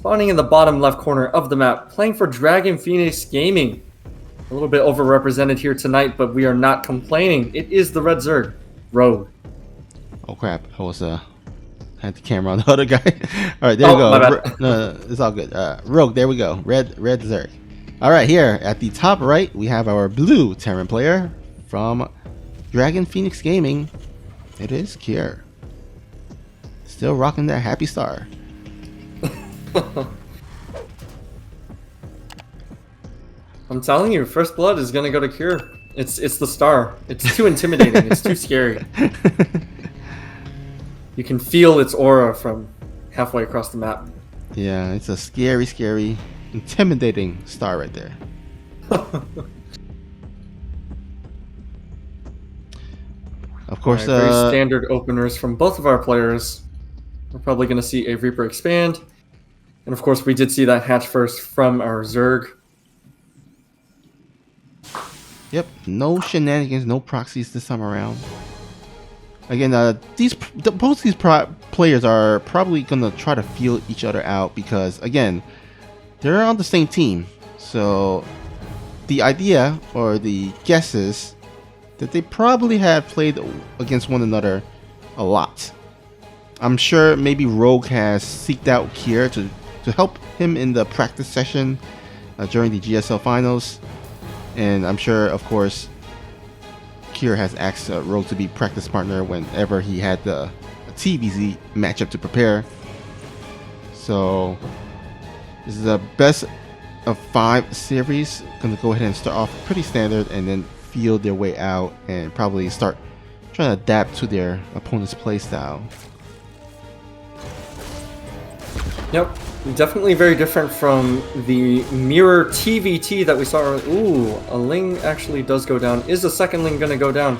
spawning in the bottom left corner of the map, playing for Dragon Phoenix Gaming. A little bit overrepresented here tonight, but we are not complaining. It is the Red Zerg, Rogue. Oh crap! I was had the camera on the other guy. All right, there we go. My bad. No, it's all good. Rogue, there we go. Red Zerg. All right, here at the top right, we have our blue Terran player from Dragon Phoenix Gaming. It is Kier. Still rocking that happy star. I'm telling you, First Blood is gonna go to Cure. It's the star. It's too intimidating. It's too scary. You can feel its aura from halfway across the map. Yeah, it's a scary, scary, intimidating star right there. Of course, very standard openers from both of our players. We're probably going to see a Reaper expand. And of course, we did see that hatch first from our Zerg. Yep, no shenanigans, no proxies this time around. Again, both these players are probably going to try to feel each other out because, again, they're on the same team. So the idea or the guess is that they probably have played against one another a lot. I'm sure maybe Rogue has seeked out Kier to help him in the practice session during the GSL finals. And I'm sure, of course, Kier has asked Rogue to be practice partner whenever he had a TVZ matchup to prepare. So this is the best of 5 series. Gonna go ahead and start off pretty standard and then feel their way out and probably start trying to adapt to their opponent's playstyle. Yep, definitely very different from the mirror TVT that we saw. Ooh, a Ling actually does go down. Is the second Ling going to go down?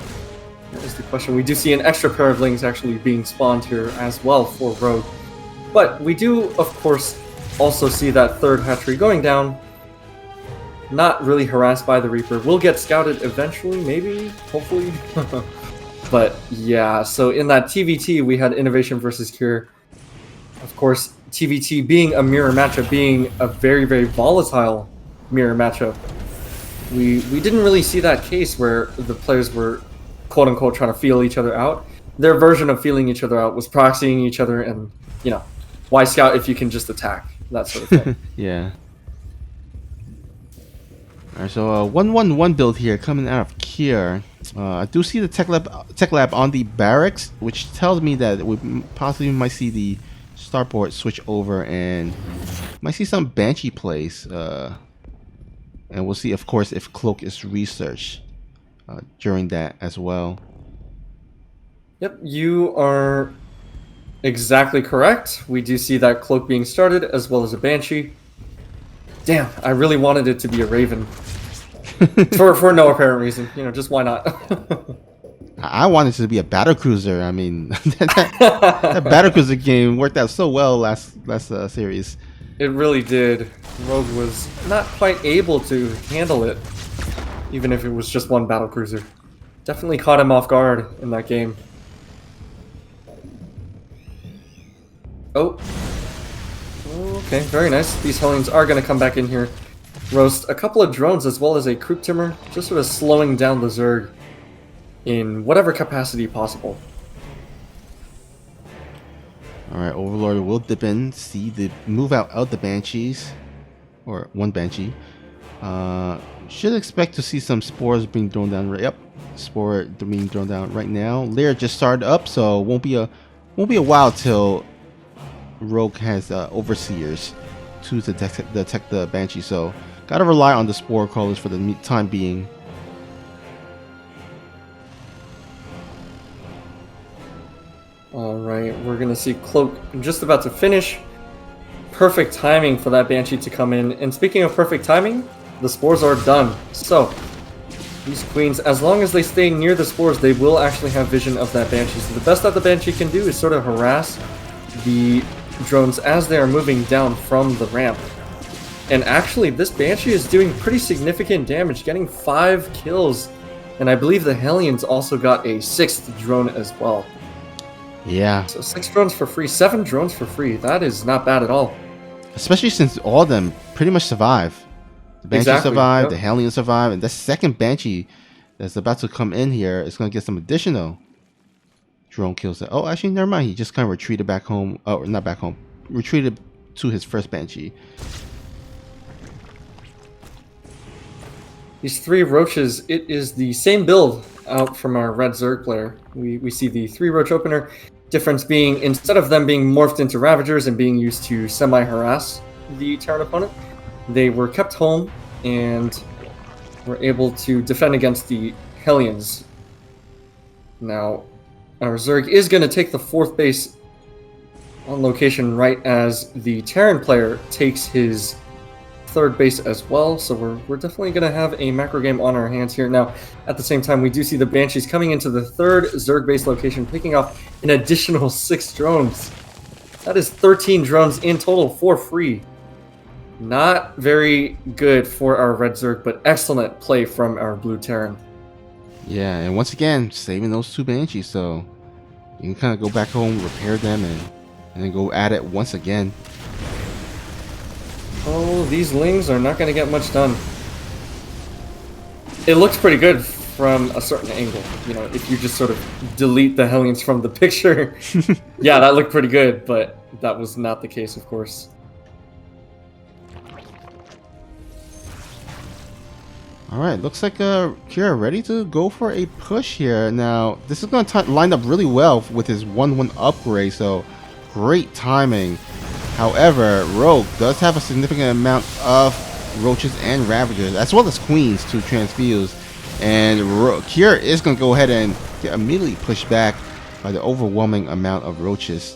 That is the question. We do see an extra pair of Lings actually being spawned here as well for Rogue. But we do, of course, also see that third hatchery going down. Not really harassed by the Reaper. Will get scouted eventually, maybe, hopefully. But yeah, so in that TVT, we had Innovation versus Cure. Of course, TVT being a mirror matchup, being a very, very volatile mirror matchup, we didn't really see that case where the players were quote-unquote trying to feel each other out. Their version of feeling each other out was proxying each other and, you know, why scout if you can just attack? That sort of thing. Yeah. Alright, so 1-1-1 build here coming out of Kier. I do see the tech lab on the barracks, which tells me that we possibly might see the starboard switch over and might see some Banshee plays. And we'll see, of course, if Cloak is researched during that as well. Yep, you are exactly correct. We do see that Cloak being started as well as a Banshee. Damn, I really wanted it to be a Raven. for no apparent reason. You know, just why not? I wanted it to be a battlecruiser. I mean, that battlecruiser game worked out so well last series. It really did. Rogue was not quite able to handle it, even if it was just one battlecruiser. Definitely caught him off guard in that game. Oh. Okay, very nice. These Hellions are going to come back in here. Roast a couple of drones as well as a Croup Timmer, just sort of slowing down the Zerg in whatever capacity possible. Alright, Overlord will dip in, see the move out of the Banshees, or one Banshee. Should expect to see some spores being thrown down. Yep, spore being thrown down right now. Lair just started up, so won't be a while till Rogue has overseers to detect the Banshee. So gotta rely on the spore crawlers for the time being. Alright, we're gonna see Cloak just about to finish. Perfect timing for that Banshee to come in. And speaking of perfect timing, the spores are done. So these queens, as long as they stay near the spores, they will actually have vision of that Banshee. So the best that the Banshee can do is sort of harass the drones as they are moving down from the ramp. And actually, this Banshee is doing pretty significant damage, getting 5 kills. And I believe the Hellions also got a 6th drone as well. Yeah. So 6 drones for free, 7 drones for free. That is not bad at all. especially since all of them pretty much survive. The Banshee Exactly, survive, yep. the Hellion survive, and the second Banshee that's about to come in here is going to get some additional drone kills. Oh, actually, never mind. He just kind of retreated back home. Oh, not back home. Retreated to his first Banshee. These 3 roaches, it is the same build out from our red Zerg player. We see the 3 roach opener. Difference being, instead of them being morphed into Ravagers and being used to semi-harass the Terran opponent, they were kept home and were able to defend against the Hellions. Now, our Zerg is going to take the 4th base on location right as the Terran player takes his 3rd base as well, so we're definitely going to have a macro game on our hands here. Now, at the same time, we do see the Banshees coming into the 3rd Zerg base location, picking off an additional 6 drones. That is 13 drones in total for free. Not very good for our red Zerg, but excellent play from our blue Terran. Yeah, and once again, saving those 2 Banshees, so you can kind of go back home, repair them, and then go at it once again. Oh, these Lings are not going to get much done. It looks pretty good from a certain angle. You know, if you just sort of delete the Hellions from the picture. Yeah, that looked pretty good, but that was not the case, of course. Alright, looks like Kira ready to go for a push here. Now, this is going to line up really well with his 1-1 upgrade, so great timing. However, Rogue does have a significant amount of roaches and Ravagers, as well as Queens to transfuse. And Kira is going to go ahead and get immediately pushed back by the overwhelming amount of roaches.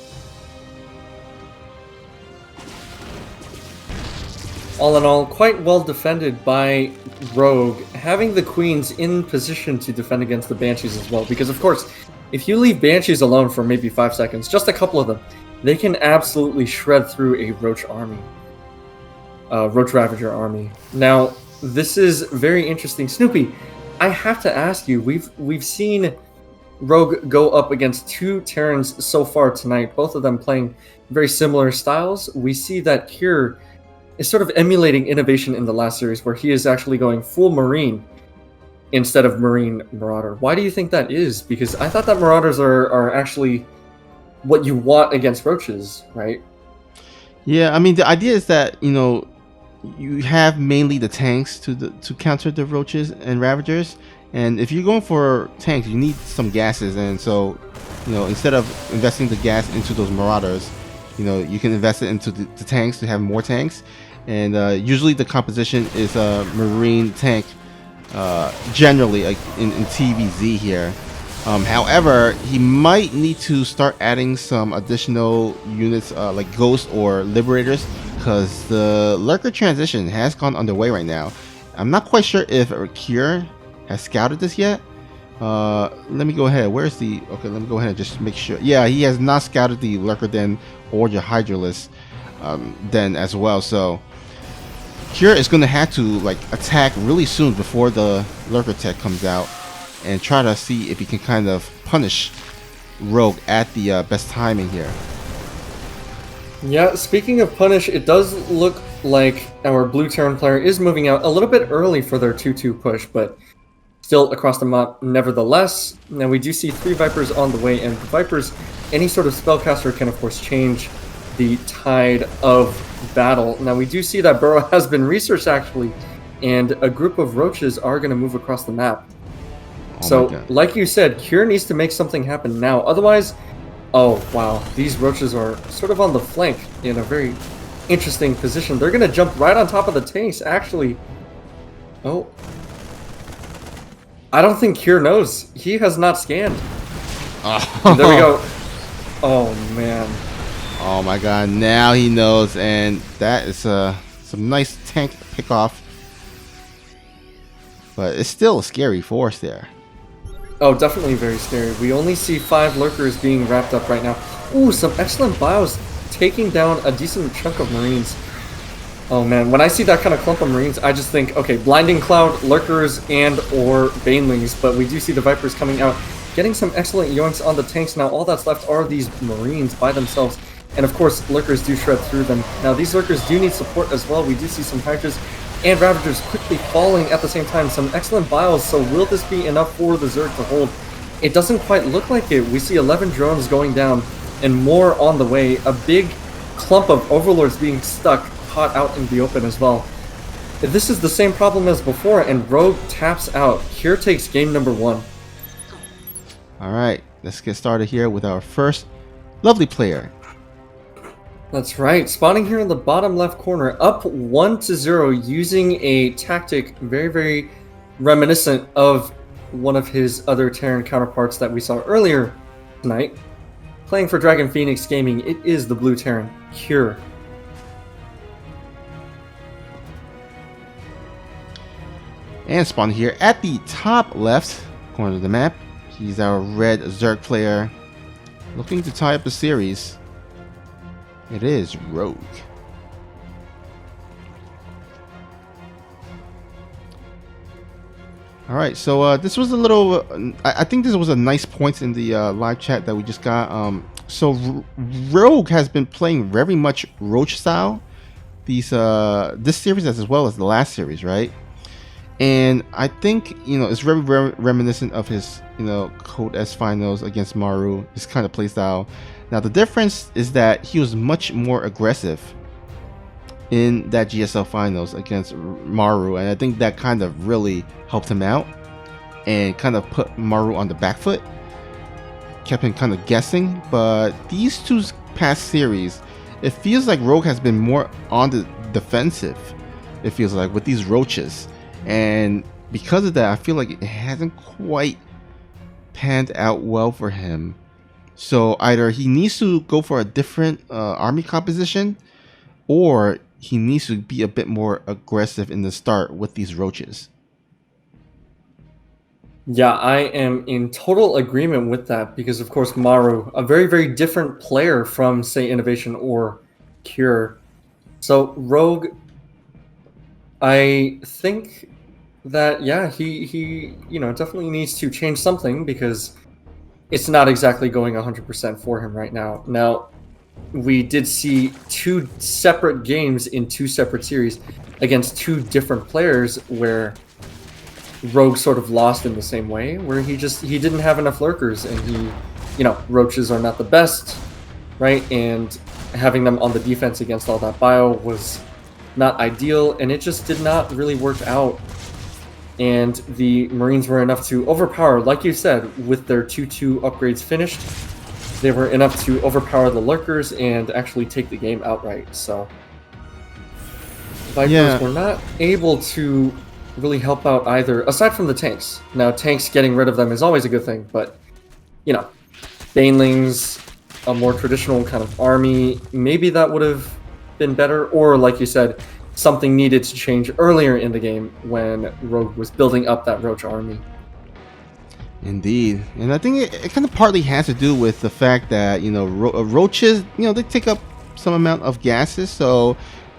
All in all, quite well defended by Rogue, having the Queens in position to defend against the Banshees as well. Because, of course, if you leave Banshees alone for maybe 5 seconds, just a couple of them, they can absolutely shred through a Roach army. Roach Ravager army. Now, this is very interesting. Snoopy, I have to ask you, we've seen Rogue go up against 2 Terrans so far tonight, both of them playing very similar styles. We see that Kier is sort of emulating innovation in the last series, where he is actually going full Marine instead of Marine Marauder. Why do you think that is? Because I thought that Marauders are actually what you want against roaches, right? Yeah, I mean, the idea is that, you know, you have mainly the tanks to counter the roaches and Ravagers, and if you're going for tanks, you need some gases, and so, you know, instead of investing the gas into those Marauders, you know, you can invest it into the tanks to have more tanks. And usually the composition is a Marine tank, generally, like in TVZ here. However, he might need to start adding some additional units like Ghost or Liberators, because the Lurker transition has gone underway right now. I'm not quite sure if Kier has scouted this yet. Let me go ahead. Where's the... Okay, let me go ahead and just make sure. Yeah, he has not scouted the Lurker Den or the Hydralisk Den as well. So Kier is going to have to like attack really soon before the Lurker tech comes out, and try to see if he can kind of punish Rogue at the best timing here. Yeah, speaking of punish, it does look like our blue Terran player is moving out a little bit early for their 2-2 push, but still across the map nevertheless. Now we do see 3 Vipers on the way, and the Vipers, any sort of spellcaster can of course change the tide of battle. Now we do see that burrow has been researched actually, and a group of roaches are going to move across the map. So, like you said, Kier needs to make something happen now. Otherwise, oh wow, these roaches are sort of on the flank in a very interesting position. They're going to jump right on top of the tanks, actually. Oh. I don't think Kier knows. He has not scanned. Oh. There we go. Oh, man. Oh my god, now he knows, and that is some nice tank pick-off. But it's still a scary force there. Oh, definitely very scary. We only see 5 lurkers being wrapped up right now. Ooh, some excellent bios taking down a decent chunk of Marines. Oh man, when I see that kind of clump of Marines, I just think, okay, Blinding Cloud, lurkers, and or Banelings, but we do see the Vipers coming out, getting some excellent yoinks on the tanks. Now all that's left are these Marines by themselves, And of course, Lurkers do shred through them. Now, these Lurkers do need support as well. We do see some Hydras and Ravagers quickly falling at the same time. Some excellent bios, so will this be enough for the Zerg to hold? It doesn't quite look like it. We see 11 drones going down and more on the way. A big clump of Overlords being stuck, caught out in the open as well. This is the same problem as before, and Rogue taps out. Here takes game number 1. Alright, let's get started here with our first lovely player. That's right, spawning here in the bottom left corner, up 1-0, using a tactic very, very reminiscent of one of his other Terran counterparts that we saw earlier tonight. Playing for Dragon Phoenix Gaming, it is the blue Terran, Cure. And spawn here at the top left corner of the map. He's our red Zerg player, looking to tie up the series. It is Rogue. Alright, so this was a little... I think this was a nice point in the live chat that we just got. So Rogue has been playing very much Roach style this series as well as the last series, right? And I think, it's very reminiscent of his, Code S finals against Maru, this kind of playstyle. Now, the difference is that he was much more aggressive in that GSL finals against Maru, and I think that kind of really helped him out and kind of put Maru on the back foot, kept him kind of guessing. But these two past series, it feels like Rogue has been more on the defensive, it feels like, with these roaches. And because of that, I feel like it hasn't quite panned out well for him. So either he needs to go for a different army composition, or he needs to be a bit more aggressive in the start with these roaches. Yeah, I am in total agreement with that because, of course, Maru, a very, very different player from, say, Innovation or Cure. So Rogue, I think that, yeah, he definitely needs to change something because it's not exactly going 100% for him right now. Now, we did see 2 separate games in 2 separate series against 2 different players where Rogue sort of lost in the same way, where he didn't have enough lurkers, and roaches are not the best, right? And having them on the defense against all that bio was not ideal, and it just did not really work out. And the Marines were enough to overpower, like you said, with their 2-2 upgrades finished. They were enough to overpower the lurkers and actually take the game outright. So Vipers were not able to really help out either, aside from the tanks. Now, tanks, getting rid of them is always a good thing, but Banelings, a more traditional kind of army, maybe that would have been better, or like you said, something needed to change earlier in the game when Rogue was building up that Roach army. Indeed, and I think it kind of partly has to do with the fact that roaches, they take up some amount of gases. So,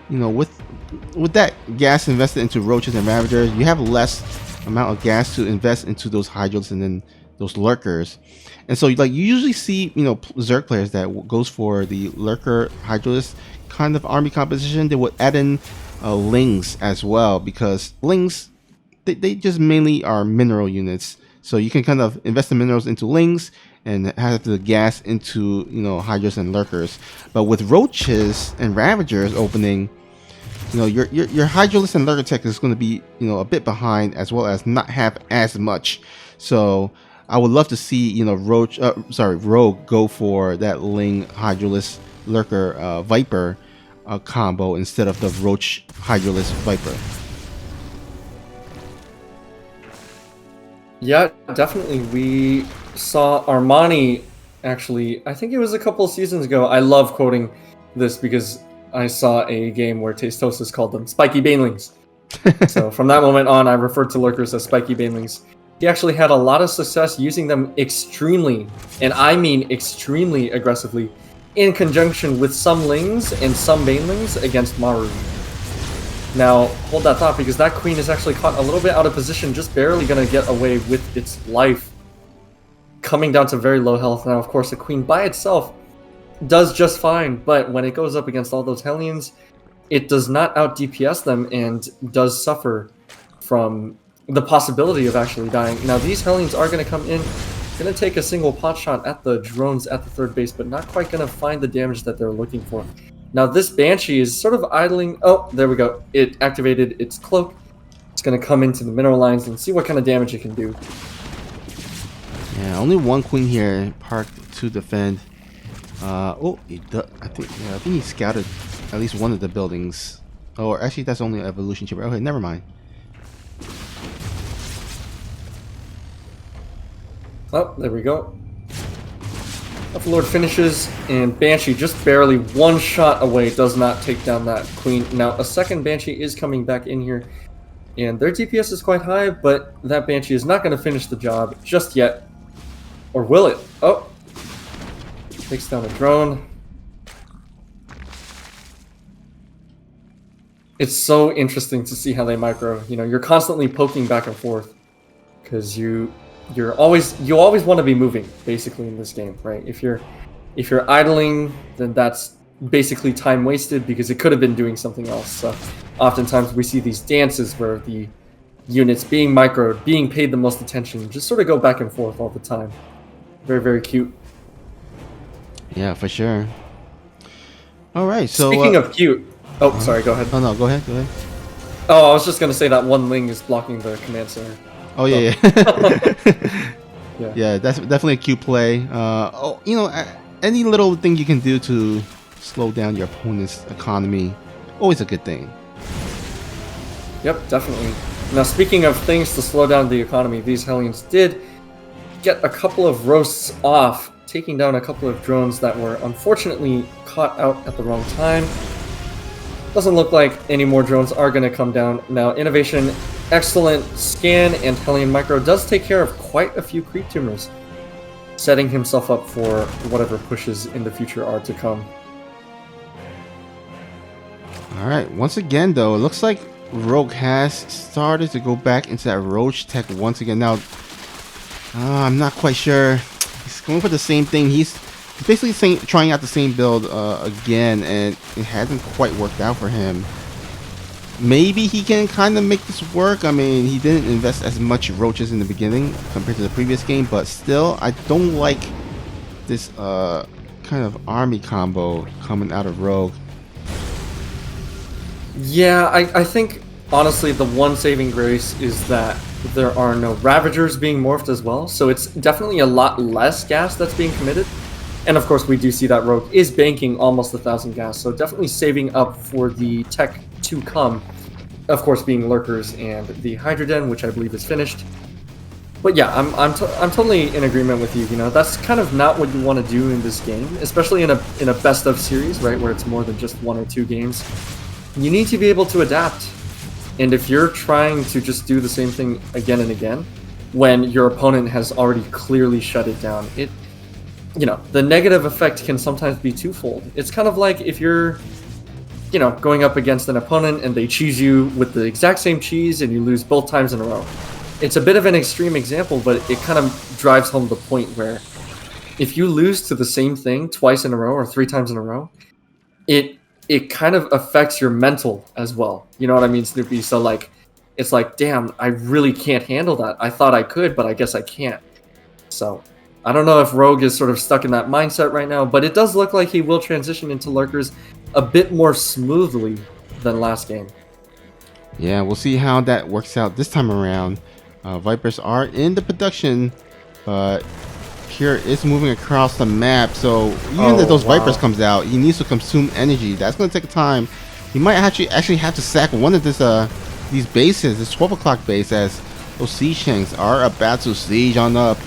with that gas invested into roaches and ravagers, you have less amount of gas to invest into those Hydras and then those lurkers. And so, like, you usually see Zerg players that goes for the lurker Hydralist kind of army composition. They would add in lings as well, because lings they just mainly are mineral units. So you can kind of invest the minerals into lings and have the gas into Hydras and lurkers. But with roaches and ravagers opening, your Hydralist and lurker tech is going to be a bit behind, as well as not have as much. So I would love to see Rogue go for that ling Hydralist lurker Viper combo instead of the Roach Hydralist Viper. Yeah, definitely. We saw Armani, actually, I think it was a couple of seasons ago. I love quoting this because I saw a game where Tastosis called them Spiky Banelings. So from that moment on, I referred to lurkers as Spiky Banelings. He actually had a lot of success using them extremely, and I mean extremely aggressively, in conjunction with some lings and some banelings against Maru. Now, hold that thought, because that queen is actually caught a little bit out of position, just barely going to get away with its life, coming down to very low health. Now, of course, the queen by itself does just fine, but when it goes up against all those Hellions, it does not out DPS them and does suffer from the possibility of actually dying. Now these Hellions are going to come in, going to take a single pot shot at the drones at the third base, but not quite going to find the damage that they're looking for. Now this Banshee is sort of idling. Oh, there we go. It activated its cloak. It's going to come into the mineral lines and see what kind of damage it can do. Yeah, only one queen here parked to defend. Oh, I think he scouted at least one of the buildings. Oh, actually, that's only an evolution chamber. Okay, never mind. Oh, there we go. Lord finishes, and Banshee just barely one shot away does not take down that queen. Now, a second Banshee is coming back in here, and their DPS is quite high, but that Banshee is not going to finish the job just yet. Or will it? Oh. Takes down a drone. It's so interesting to see how they micro. You know, you're constantly poking back and forth because you always want to be moving basically in this game, right? If you're idling, then that's basically time wasted because it could have been doing something else. So oftentimes we see these dances where the units being microed, being paid the most attention, just sort of go back and forth all the time. Very, very cute. Yeah, for sure. All right, so speaking of cute. Oh, sorry, go ahead. Oh no, go ahead. Oh, I was just gonna say that one Ling is blocking the command center. Oh yeah. Yeah. Yeah, that's definitely a cute play. Oh, you know, any little thing you can do to slow down your opponent's economy, always a good thing. Yep, definitely. Now, speaking of things to slow down the economy, these Hellions did get a couple of roasts off, taking down a couple of drones that were unfortunately caught out at the wrong time. Doesn't look like any more drones are going to come down. Now, Innovation, excellent scan, and Hellion Micro does take care of quite a few creep tumors, setting himself up for whatever pushes in the future are to come. Alright, once again though, it looks like Rogue has started to go back into that Roach tech once again. Now, I'm not quite sure. He's going for the same thing. He's basically trying out the same build again, and it hasn't quite worked out for him. Maybe he can kind of make this work. I mean, he didn't invest as much roaches in the beginning compared to the previous game, but still, I don't like this kind of army combo coming out of Rogue. Yeah, I think, honestly, the one saving grace is that there are no Ravagers being morphed as well, so it's definitely a lot less gas that's being committed. And of course, we do see that Rogue is banking almost 1,000 gas, so definitely saving up for the tech to come. Of course, being Lurkers and the Hydroden, which I believe is finished. But yeah, I'm totally in agreement with you. You know, that's kind of not what you want to do in this game, especially in a best of series, right, where it's more than just 1 or 2 games. You need to be able to adapt. And if you're trying to just do the same thing again and again, when your opponent has already clearly shut it down, you know, the negative effect can sometimes be twofold. It's kind of like if you're, you know, going up against an opponent and they cheese you with the exact same cheese and you lose both times in a row. It's a bit of an extreme example, but it kind of drives home the point where if you lose to the same thing twice in a row or 3 times in a row, it kind of affects your mental as well. You know what I mean, Snoopy? So like, it's like, damn, I really can't handle that. I thought I could, but I guess I can't. So I don't know if Rogue is sort of stuck in that mindset right now, but it does look like he will transition into Lurkers a bit more smoothly than last game. Yeah, we'll see how that works out this time around. Vipers are in the production, but Pure is moving across the map, so even if those Vipers comes out, he needs to consume energy. That's going to take time. He might actually have to sack one of these bases, this 12 o'clock base, as those Siege Shanks are about to siege on up.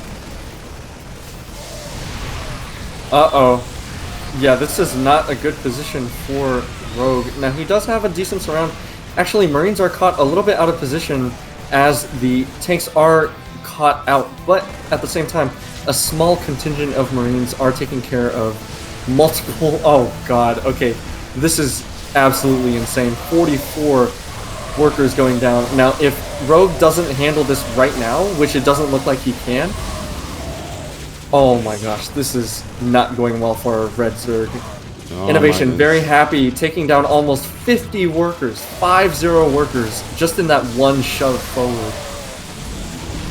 Yeah, this is not a good position for Rogue. Now, he does have a decent surround. Actually, Marines are caught a little bit out of position as the tanks are caught out, but at the same time, a small contingent of Marines are taking care of multiple... Oh, God. Okay, this is absolutely insane. 44 workers going down. Now, if Rogue doesn't handle this right now, which it doesn't look like he can, Oh my gosh, this is not going well for Red Zerg. Oh, Innovation, my very happy, taking down almost 50 workers, 50 workers, just in that one shove forward.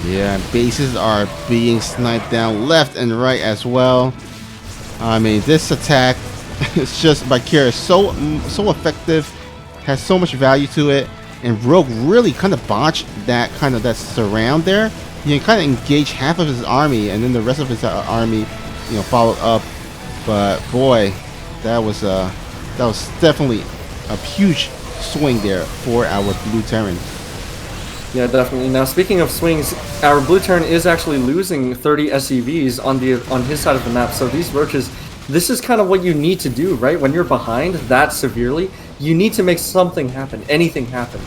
Yeah, bases are being sniped down left and right as well. I mean, this attack is just by Kira is so effective, has so much value to it, and Rogue really kind of botched that surround there. You can kind of engage half of his army, and then the rest of his army, you know, followed up. But boy, that was definitely a huge swing there for our Blue Terran. Yeah, definitely. Now, speaking of swings, our Blue Terran is actually losing 30 SCVs on his side of the map. So these roaches, this is kind of what you need to do, right? When you're behind that severely, you need to make something happen, anything happen.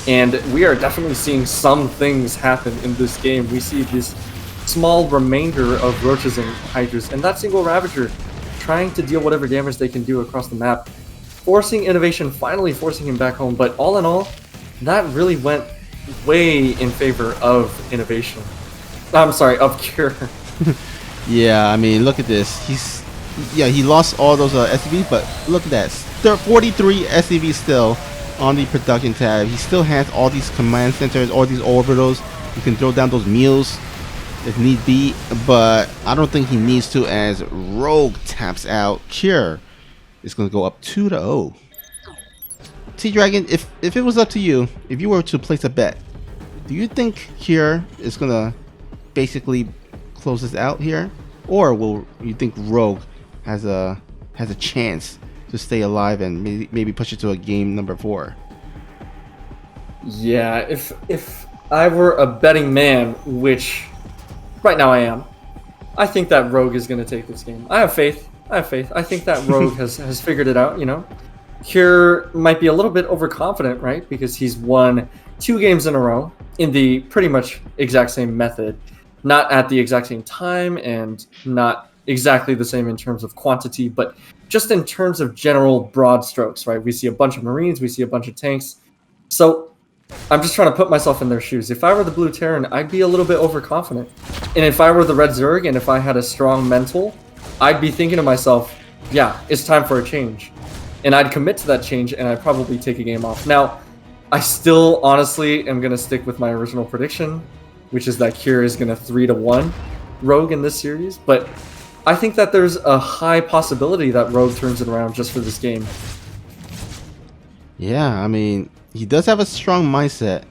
And we are definitely seeing some things happen in this game. We see this small remainder of roaches and hydras, and that single Ravager trying to deal whatever damage they can do across the map, forcing Innovation, finally forcing him back home. But all in all, that really went way in favor of Innovation. I'm sorry, of Cure. Yeah, I mean, look at this. He lost all those SCVs, but look at that. 43 SCVs still on the production tab. He still has all these command centers, all these orbitals. You can throw down those mules if need be, but I don't think he needs to, as Rogue taps out. Cure is going to go up 2-0. TeaDragon, if it was up to you, if you were to place a bet, do you think Cure is going to basically close this out here, or will you think Rogue has a chance to stay alive and maybe push it to a game number 4? Yeah, if I were a betting man, which right now I am, I think that Rogue is going to take this game. I have faith. I think that Rogue has figured it out, you know. Cure might be a little bit overconfident, right? Because he's won 2 games in a row in the pretty much exact same method. Not at the exact same time and not exactly the same in terms of quantity, but just in terms of general broad strokes, right? We see a bunch of Marines, we see a bunch of tanks. So I'm just trying to put myself in their shoes. If I were the Blue Terran, I'd be a little bit overconfident. And if I were the Red Zerg and if I had a strong mental, I'd be thinking to myself, yeah, it's time for a change. And I'd commit to that change and I'd probably take a game off. Now, I still honestly am going to stick with my original prediction, which is that Cure is going to 3-1 Rogue in this series. But I think that there's a high possibility that Rogue turns it around just for this game. Yeah, I mean, he does have a strong mindset,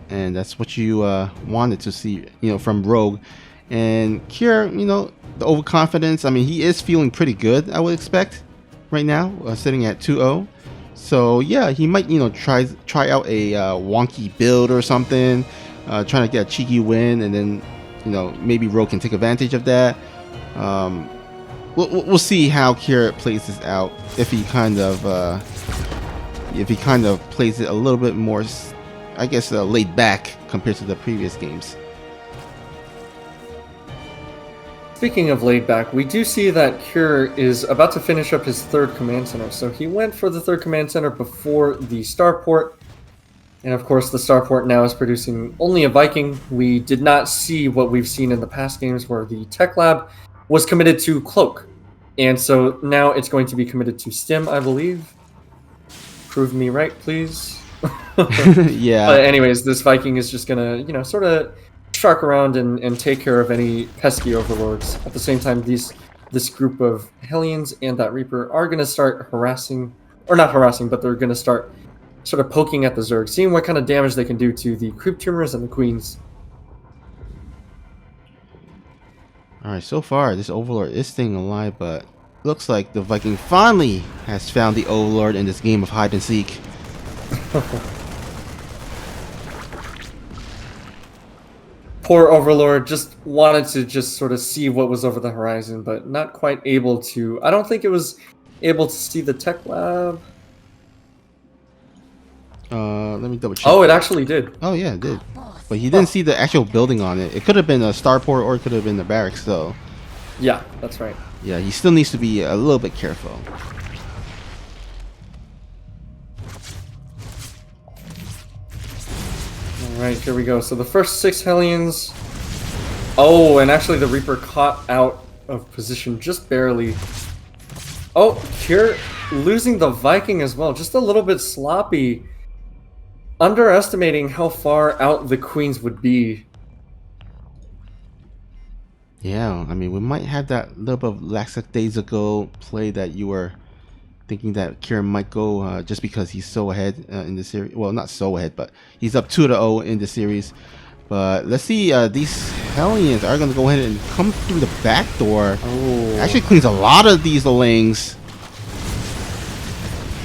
and that's what you wanted to see, you know, from Rogue. And Cure, you know, the overconfidence, I mean, he is feeling pretty good, I would expect, right now, sitting at 2-0. So yeah, he might, you know, try out a wonky build or something, trying to get a cheeky win, and then, you know, maybe Rogue can take advantage of that. We'll see how Cure plays this out. If he kind of plays it a little bit more, I guess, laid back compared to the previous games. Speaking of laid back, we do see that Cure is about to finish up his 3rd command center. So he went for the 3rd command center before the starport. And of course, the starport now is producing only a Viking. We did not see what we've seen in the past games where the tech lab was committed to Cloak. And so now it's going to be committed to Stim, I believe. Prove me right, please. Yeah. But anyways, this Viking is just going to, you know, sort of shark around and take care of any pesky overlords. At the same time, this group of Hellions and that Reaper are going to start harassing, or not harassing, but they're going to start sort of poking at the Zerg, seeing what kind of damage they can do to the Creep Tumors and the Queens. Alright, so far this Overlord is staying alive, but looks like the Viking finally has found the Overlord in this game of hide and seek. Poor Overlord just wanted to just sort of see what was over the horizon, but not quite able to. I don't think it was able to see the tech lab. Let me double check. Oh, it actually did. Oh yeah, it did. But he didn't see the actual building on it. It could have been a starport or it could have been the barracks, so. Yeah, that's right. Yeah, he still needs to be a little bit careful. Alright, here we go. So the first 6 Hellions. Oh, and actually the Reaper caught out of position, just barely. Oh, Cure losing the Viking as well, just a little bit sloppy. Underestimating how far out the queens would be. Yeah, I mean, we might have that little bit of lackadaisical play that you were thinking that Kieran might go just because he's so ahead in the series. Well, not so ahead, but he's up 2-0 in the series. But let's see, these Hellions are going to go ahead and come through the back door. Oh. Actually cleans a lot of these Lings.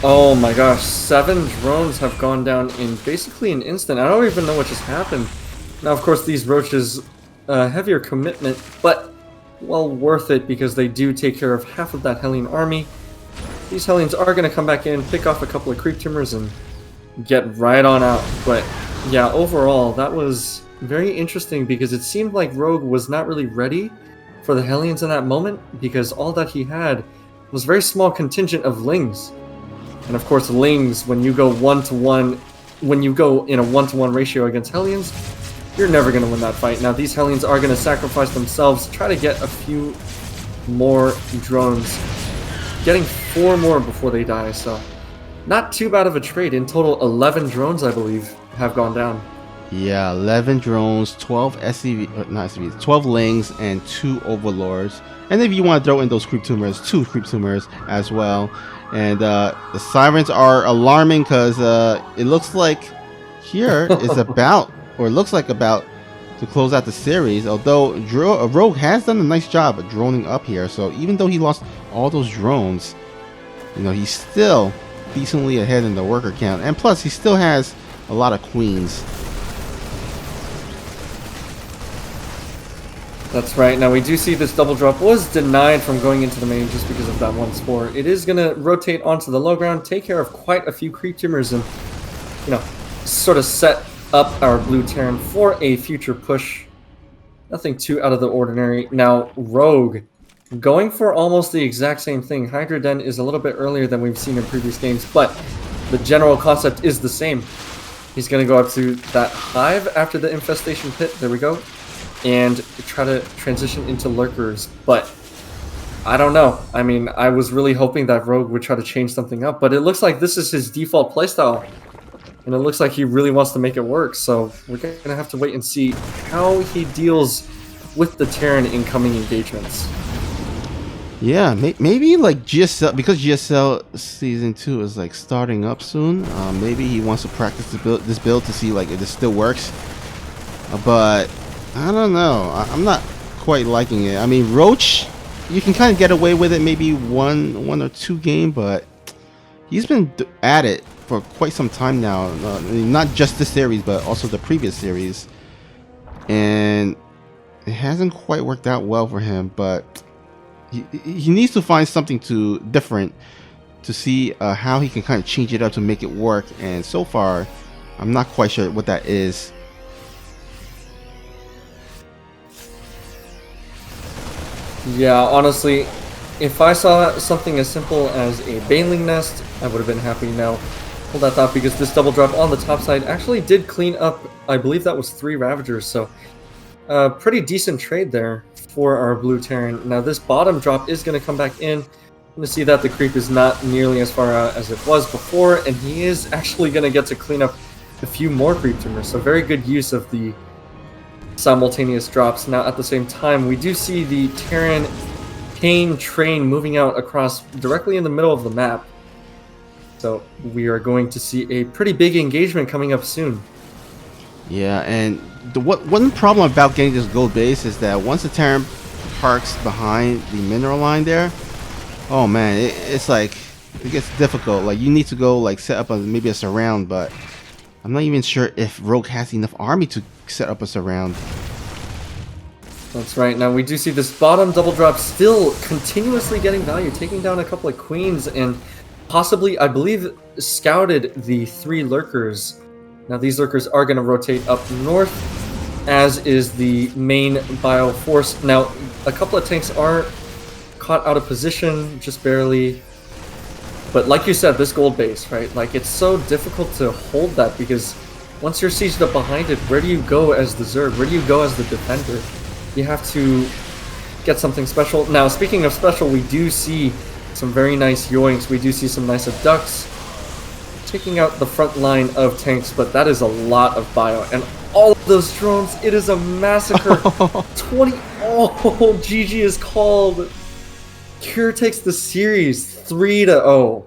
Oh my gosh, 7 drones have gone down in basically an instant. I don't even know what just happened. Now, of course, these roaches, heavier commitment, but well worth it because they do take care of half of that Hellion army. These Hellions are going to come back in, pick off a couple of creep tumors, and get right on out. But yeah, overall, that was very interesting because it seemed like Rogue was not really ready for the Hellions in that moment because all that he had was a very small contingent of Lings. And of course, Lings, when you go 1-to-1, when you go in a 1-to-1 ratio against Hellions, you're never going to win that fight. Now, these Hellions are going to sacrifice themselves, try to get a few more drones, getting 4 more before they die, so not too bad of a trade. In total, 11 drones, I believe, have gone down. Yeah, 11 drones, 12 not SCVs, 12 Lings, and 2 Overlords. And if you want to throw in those creep tumors, 2 creep tumors as well. And the Sirens are alarming because it looks like here is about, or it looks like about to close out the series. Although Rogue has done a nice job of droning up here. So even though he lost all those drones, you know, he's still decently ahead in the worker count. And plus, he still has a lot of queens. That's right. Now we do see this double drop was denied from going into the main just because of that one spore. It is going to rotate onto the low ground, take care of quite a few creep tumors, and, you know, sort of set up our blue Terran for a future push. Nothing too out of the ordinary. Now, Rogue going for almost the exact same thing. Hydra Den is a little bit earlier than we've seen in previous games, but the general concept is the same. He's going to go up to that hive after the infestation pit. There we go. And try to transition into lurkers, but I don't know. I mean, I was really hoping that Rogue would try to change something up, but it looks like this is his default playstyle, and it looks like he really wants to make it work, so we're going to have to wait and see how he deals with the Terran incoming engagements. Yeah, maybe like GSL, because GSL Season 2 is like starting up soon, maybe he wants to practice this build to see like if this still works, but I don't know. I'm not quite liking it. I mean, Roach, you can kind of get away with it maybe one or 2 game, but he's been at it for quite some time now. Not just this series, but also the previous series. And it hasn't quite worked out well for him, but he needs to find something different to see how he can kind of change it up to make it work. And so far, I'm not quite sure what that is. Yeah, honestly, if I saw something as simple as a Baneling nest, I would have been happy. Now, hold that thought, because this double drop on the top side actually did clean up, I believe that was 3 Ravagers, so pretty decent trade there for our blue Terran. Now, this bottom drop is going to come back in. I'm going to see that the creep is not nearly as far out as it was before, and he is actually going to get to clean up a few more creep tumors, so very good use of the simultaneous drops. Now, at the same time, we do see the Terran Pain train moving out across directly in the middle of the map. So we are going to see a pretty big engagement coming up soon. Yeah, and one problem about getting this gold base is that once the Terran parks behind the mineral line there, oh man, it's like it gets difficult. Like you need to go like set up maybe a surround, but I'm not even sure if Rogue has enough army to set up a surround. That's right. Now we do see this bottom double drop still continuously getting value, taking down a couple of queens, and possibly, I believe, scouted the 3 lurkers. Now these lurkers are going to rotate up north, as is the main bio force. Now a couple of tanks are caught out of position, just barely. But like you said, this gold base, right? Like, it's so difficult to hold that because once you're sieged up behind it, where do you go as the Zerg? Where do you go as the defender? You have to get something special. Now, speaking of special, we do see some very nice yoinks. We do see some nice abducts. Taking out the front line of tanks, but that is a lot of bio. And all of those drones, it is a massacre. 20. Oh, GG is called. Cure takes the series 3-0.